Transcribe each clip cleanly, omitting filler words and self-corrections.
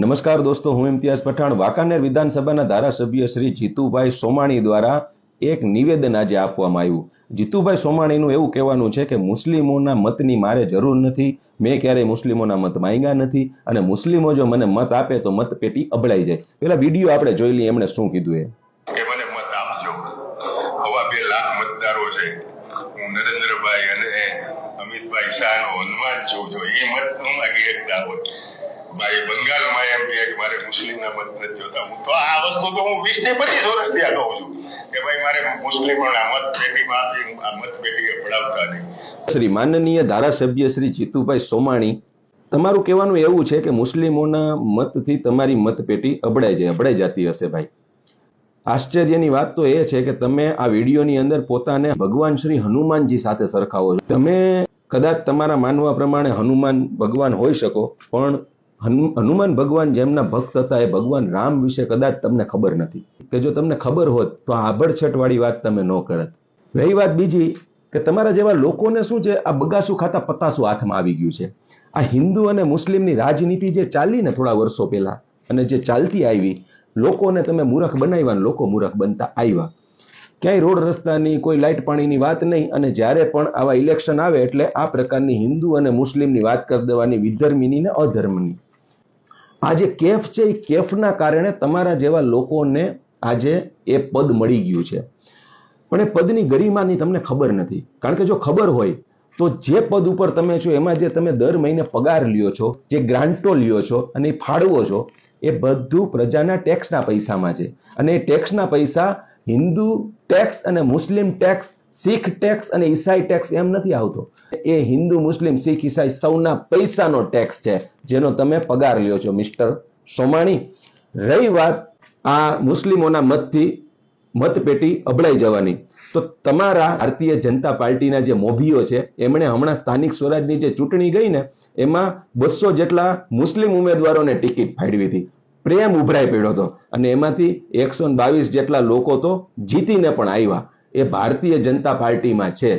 નમસ્કાર દોસ્તો, હું ઇમ્તિયાઝ પઠાણ। વાંકાનેર વિધાનસભાના ધારાસભ્ય શ્રી જીતુભાઈ સોમાણી દ્વારા એક નિવેદન આજે આપવામાં આવ્યું। જીતુભાઈ સોમાણીનું એવું કહેવાનું છે કે મુસ્લિમોના મતની મારે જરૂર નથી, મેં ક્યારેય મુસ્લિમોના મત માંગ્યા નથી અને મુસ્લિમો જો મને મત આપે તો મતપેટી અબડાઈ જાય। પેલા વિડીયો આપણે જોઈ લઈએ એમણે શું કીધું એ મને મત આપજો। 2.5 લાખ મતદારો છે। હું નરેન્દ્રભાઈ અને અમિતભાઈ શાહનો હનુમાન છું, તો એ મત ન માગી શકતા હોય। ભાઈ બંગાળમાં એમ કે મારે મુસ્લિમના મત નથી જોતા। હું તો આ વસ્તુ તો હું 20 થી 25 વર્ષથી આ કહું છું કે ભાઈ મારે મુસ્લિમોના મત પેટીમાં આપી આ મત પેટીએ પડાવતા નહીં। શ્રી માનનીય ધારાસભ્ય શ્રી જીતુભાઈ સોમાણી, તમારું કહેવાનું એવું છે કે મુસ્લિમોના મતથી તમારી મતપેટી અબડાઈ જતી હશે। ભાઈ, આશ્ચર્યની વાત તો એ છે કે તમે આ વિડીયોની અંદર પોતાને ભગવાન શ્રી હનુમાનજી સાથે સરખાવો છો। તમે કદાચ તમારા માનવા પ્રમાણે હનુમાન ભગવાન હોઈ શકો, પણ હનુમાન ભગવાન જેમના ભક્ત હતા એ ભગવાન રામ વિશે કદાચ તમને ખબર નથી, કે જો તમને ખબર હોત તો આ આભડછટ વાળી વાત તમે ન કરત। રહી વાત બીજી કે તમારા જેવા લોકોને શું છે, આ બગાસું ખાતા પતાસું હાથમાં આવી ગયું છે। આ હિન્દુ અને મુસ્લિમની રાજનીતિ જે ચાલી ને થોડા વર્ષો પહેલા અને જે ચાલતી આવી, લોકોને તમે મૂર્ખ બનાવ્યા ને લોકો મૂર્ખ બનતા આવ્યા। ક્યાંય રોડ રસ્તાની કોઈ લાઇટ પાણીની વાત નહીં, અને જ્યારે પણ આવા ઇલેક્શન આવે એટલે આ પ્રકારની હિન્દુ અને મુસ્લિમની વાત કરી દેવાની, વિધર્મીની ને અધર્મની। આ જે કેફ છે એ કેફના કારણે તમારા જેવા લોકોને આજે એ પદ મળી ગયું છે, પણ એ પદની ગરિમાની તમને ખબર નથી। કારણ કે જો ખબર હોય તો જે પદ ઉપર તમે છો એમાં જે તમે દર મહિને પગાર લ્યો છો, જે ગ્રાન્ટો લ્યો છો અને એ ફાળવો છો, એ બધું પ્રજાના ટેક્સના પૈસામાં છે। અને એ ટેક્સના પૈસા હિન્દુ ટેક્સ અને મુસ્લિમ ટેક્સ, શીખ ટેક્સ અને ઈસાઈ ટેક્સ એમ નથી આવતો। એ હિન્દુ મુસ્લિમ શીખ ઈસાઈ સૌના પૈસાનો ટેક્સ છે, જેનો તમે પગાર લ્યો છો મિસ્ટર સોમાણી। રહી વાત આ મુસ્લિમોના મતથી મતપેટી અબડાઈ જવાની, તો તમારા ભારતીય જનતા પાર્ટીના જે મોભીઓ છે એમણે હમણાં સ્થાનિક સ્વરાજની જે ચૂંટણી ગઈ ને એમાં 200 જેટલા મુસ્લિમ ઉમેદવારોને ટિકિટ ફાળવી હતી, પ્રેમ ઉભરાઈ પડ્યો હતો, અને એમાંથી 122 જેટલા લોકો તો જીતીને પણ આવ્યા। એ ભારતીય જનતા પાર્ટીમાં છે,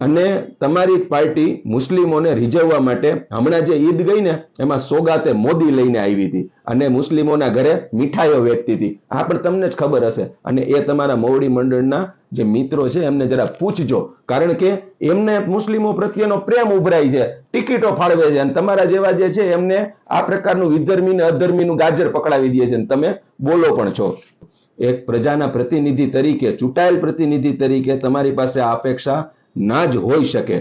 અને તમારી પાર્ટી મુસ્લિમોને રીઝવવા માટે હમણાં જે ઈદ ગઈ ને એમાં સોગાતે મોદી લઈને આવી હતી અને મુસ્લિમોના ઘરે મીઠાઈઓ વેચતી હતી। આ પણ તમને જ ખબર હશે, અને એ તમારા મોવડી મંડળના જે મિત્રો છે એમને જરા પૂછજો, કારણ કે એમને મુસ્લિમો પ્રત્યેનો પ્રેમ ઉભરાય છે, ટિકિટો ફાળવે છે, અને તમારા જેવા જે છે એમને આ પ્રકારનું વિધર્મી ને અધર્મીનું ગાજર પકડાવી દે છે, અને તમે બોલો પણ છો। એક પ્રજાના પ્રતિનિધિ તરીકે, ચૂંટાયેલ પ્રતિનિધિ તરીકે તમારી પાસે આ અપેક્ષા ના જ હોઈ શકે।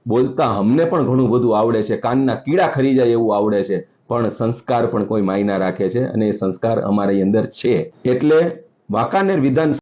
બોલતા અમને પણ ઘણું બધું આવડે છે, કાનના કીડા ખરી જાય એવું આવડે છે, પણ સંસ્કાર પણ કોઈ માયના રાખે છે, અને એ સંસ્કાર અમારી અંદર છે। એટલે વાંકાનેર વિધાન